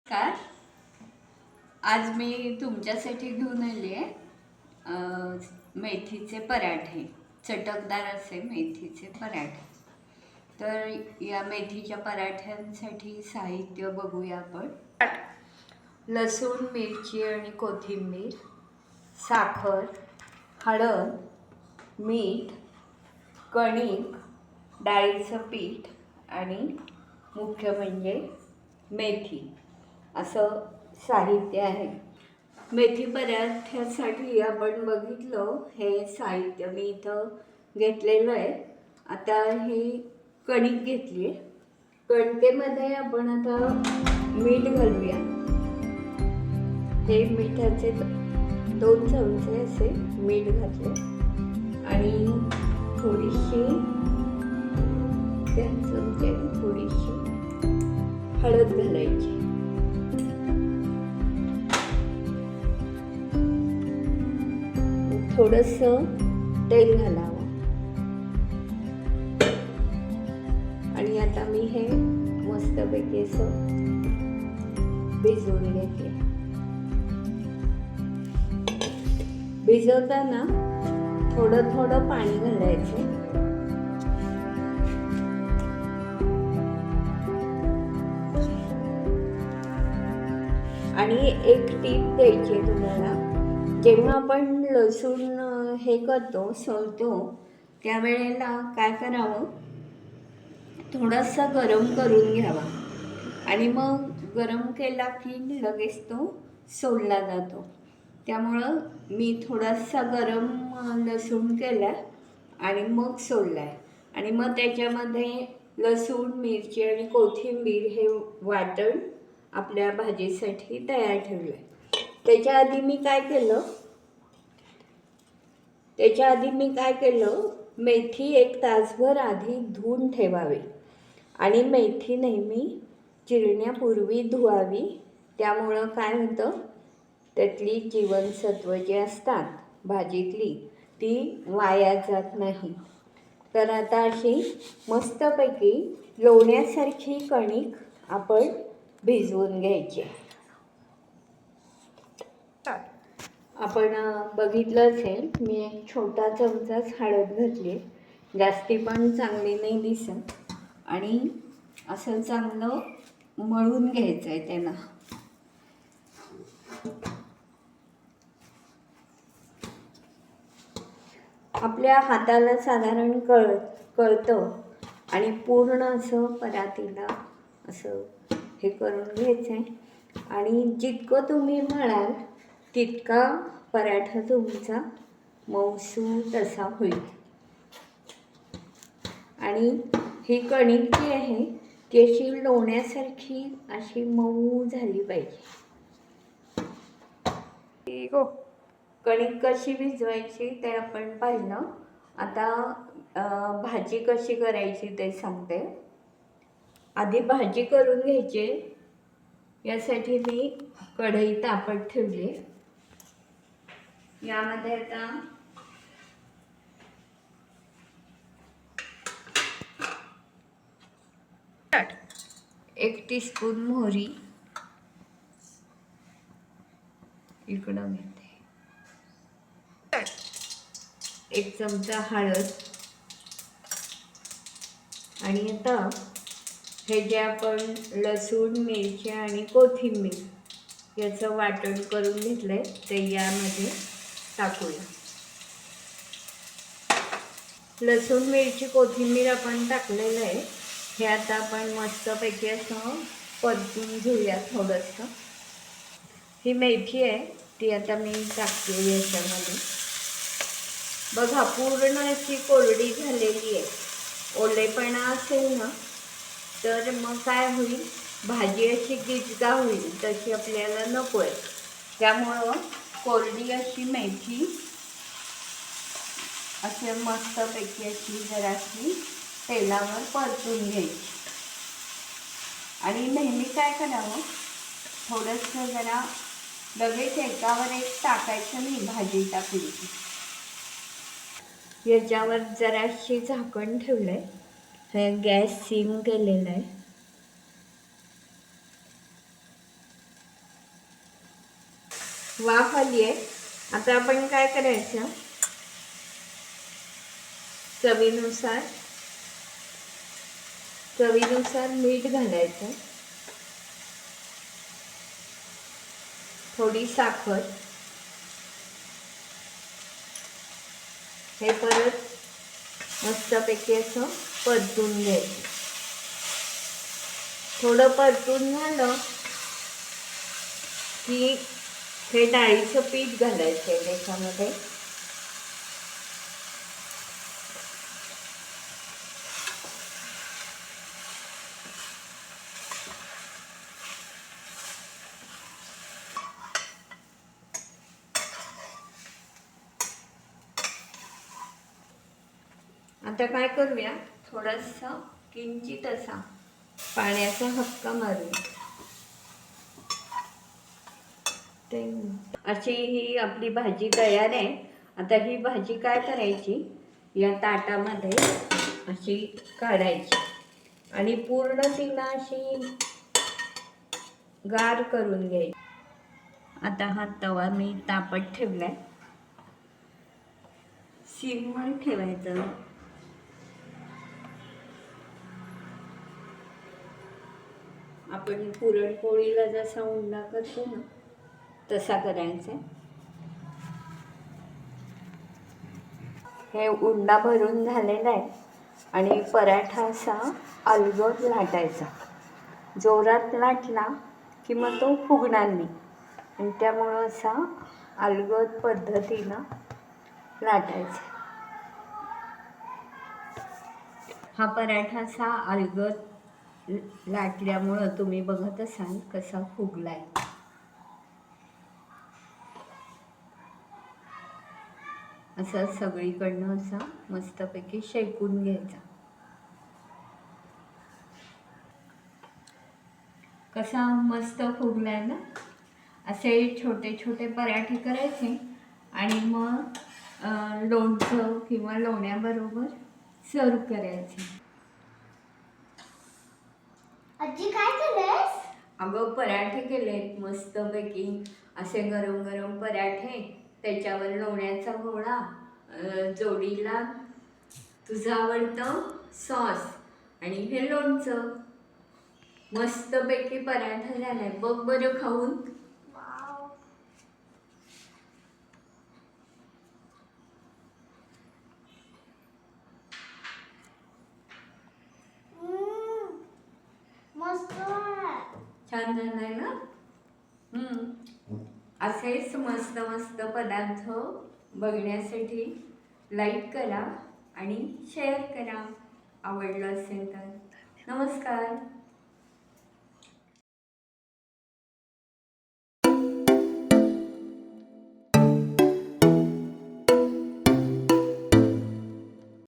काय आज मी तुमच्यासाठी घेऊन आली आहे मेथीचे पराठे. चटकदार असे मेथीचे पराठे. तर या मेथीच्या पराठ्यांसाठी साहित्य बघूया आपण. लसूण, मिरची आणि कोथिंबीर, साखर, हळद, मीठ, कणिक, डाळीचं पीठ आणि मुख्य म्हणजे मेथी असं साहित्य आहे. मेथी पराठ्यासाठी आपण बघितलं हे साहित्य मी इथं घेतलेलं आहे. आता ही कणिक घेतली आहे. कणकेमध्ये आपण आता मीठ घालूया. हे मिठाचे 2 चमचे असे मीठ घातले आणि थोडीशी थोडीशी हळद घालायची. थोडंसं तेल घालावं आणि आता मी हे मस्तपैकी असं भिजवून घेते. भिजवताना थोडं थोडं पाणी घालायचं आणि एक टीप द्यायची तुम्हाला. जेव्हा आपण लसूण हे करतो सोलतो त्यावेळेला काय करावं, थोडासा गरम करून घ्यावा आणि मग गरम केला की लगेच तो सोलला जातो. त्यामुळं मी थोडासा गरम लसूण केला आणि मग सोलला आहे आणि मग त्याच्यामध्ये लसूण, मिरची आणि कोथिंबीर हे वाटण आपल्या भाजीसाठी तयार ठेवलं आहे. त्याच्या आधी मी काय केलं, मेथी 1 तासभर आधी धुवून ठेवावी आणि मेथी नेहमी चिरण्यापूर्वी धुवावी. त्यामुळं काय होतं, त्यातली जीवनसत्व जे असतात भाजीतली ती वाया जात नाही. तर आता अशी मस्तपैकी लोण्यासारखी कणिक आपण भिजवून घ्यायची. आपण बघितलं असेल मी एक छोटा चमचाच हळद घातली. जास्ती पण चांगली नाही दिसत आणि असं चांगलं मळून घ्यायचं आहे त्यांना. आपल्या हाताला साधारण कळतं आणि पूर्ण असं परातीला असं हे करून घ्यायचं आहे आणि जितकं तुम्ही मळाल तितका पराठा तुमचा मऊसूत असा होईल. आणि ही कणिक जी आहे ती अशी लोण्यासारखी अशी मऊ झाली पाहिजे. कणिक कशी भिजवायची ते आपण पाहिलं. आता भाजी कशी करायची ते सांगते. आधी भाजी करून घ्यायची. यासाठी मी कढई तापत ठेवली. यामध्ये आता एक टीस्पून मोहरी इकडं घेते, 1 चमचा हळद आणि आता हे जे आपण लसूण, मिरची आणि कोथिंबीर याचं वाटण करून घेतलंय ते यामध्ये टाकूया. लसूण, मिरची, कोथिंबीर आपण टाकलेलं आहे. हे आता आपण मस्तपैकी असं परतून घेऊया थोडंसं. ही मेथी आहे ती आता मी टाकते याच्यामध्ये. बघा पूर्ण अशी कोरडी झालेली आहे. ओलेपणा असेल ना तर मग काय होईल, भाजी अशी गिजगा होईल, तशी आपल्याला नको आहे. त्यामुळं कोरडी अशी मेथी असे मस्तपैकी अशी जराशी तेलावर परतून घ्यायची. आणि नेहमी काय करावं, थोडंसं जरा लगेच एकावर एक टाकायचं नाही भाजी टाकली. याच्यावर जराशी झाकण ठेवलंय. हे गॅस सिम केलेला आहे. वाफ आली आहे. आता आपण काय करायचं, चवीनुसार मीठ घालायचं, थोडी साखर, हे परत मस्तपैकी असं परतून घ्यायचं. थोडं परतून झालं की हे डाळीचं पीठ घालायचं आहे त्याच्यामध्ये. आता काय करूया, थोडंसं किंचित असा पाण्याचा हक्का मारूया. अशी ही आपली भाजी तयार आहे. आता ही भाजी काय करायची, या ताटामध्ये अशी काढायची आणि पूर्ण तिला अशी गार करून घ्यायची. आता हा तवा मी तापत ठेवलाय, सिमवर ठेवायचं. आपण पुरणपोळीला जसा उंडा करतो ना तसा करायचा. हे उंडा भरून झालेला आहे आणि पराठा असा अलगद लाटायचा. जोरात लाटला की मग तो फुगणार नाही आणि त्यामुळं असा अलगद पद्धतीनं लाटायचा. हा पराठा असा अलगद लाटल्यामुळं तुम्ही बघत असाल कसा फुगलाय. असं सगळीकडनं असा मस्तपैकी शेकून घ्यायचा. कसा मस्त फुगलाय ना. असे छोटे छोटे पराठे करायचे आणि मग लोणचं किंवा लोण्याबरोबर सर्व करायचे. आजी काय केलंस? अगं पराठे केलेत मस्तपैकी, असे गरम गरम पराठे, त्याच्यावर लोण्याचा गोळा, जोडीला तुझं आवडतं सॉस आणि हे लोणचं. मस्तपैकी पराठा झालाय, बघ बरं खाऊन. मस्त छान झालाय ना. असेच मस्त मस्त पदार्थ बघण्यासाठी लाईक करा आणि शेअर करा आवडलं असेल तर. नमस्कार.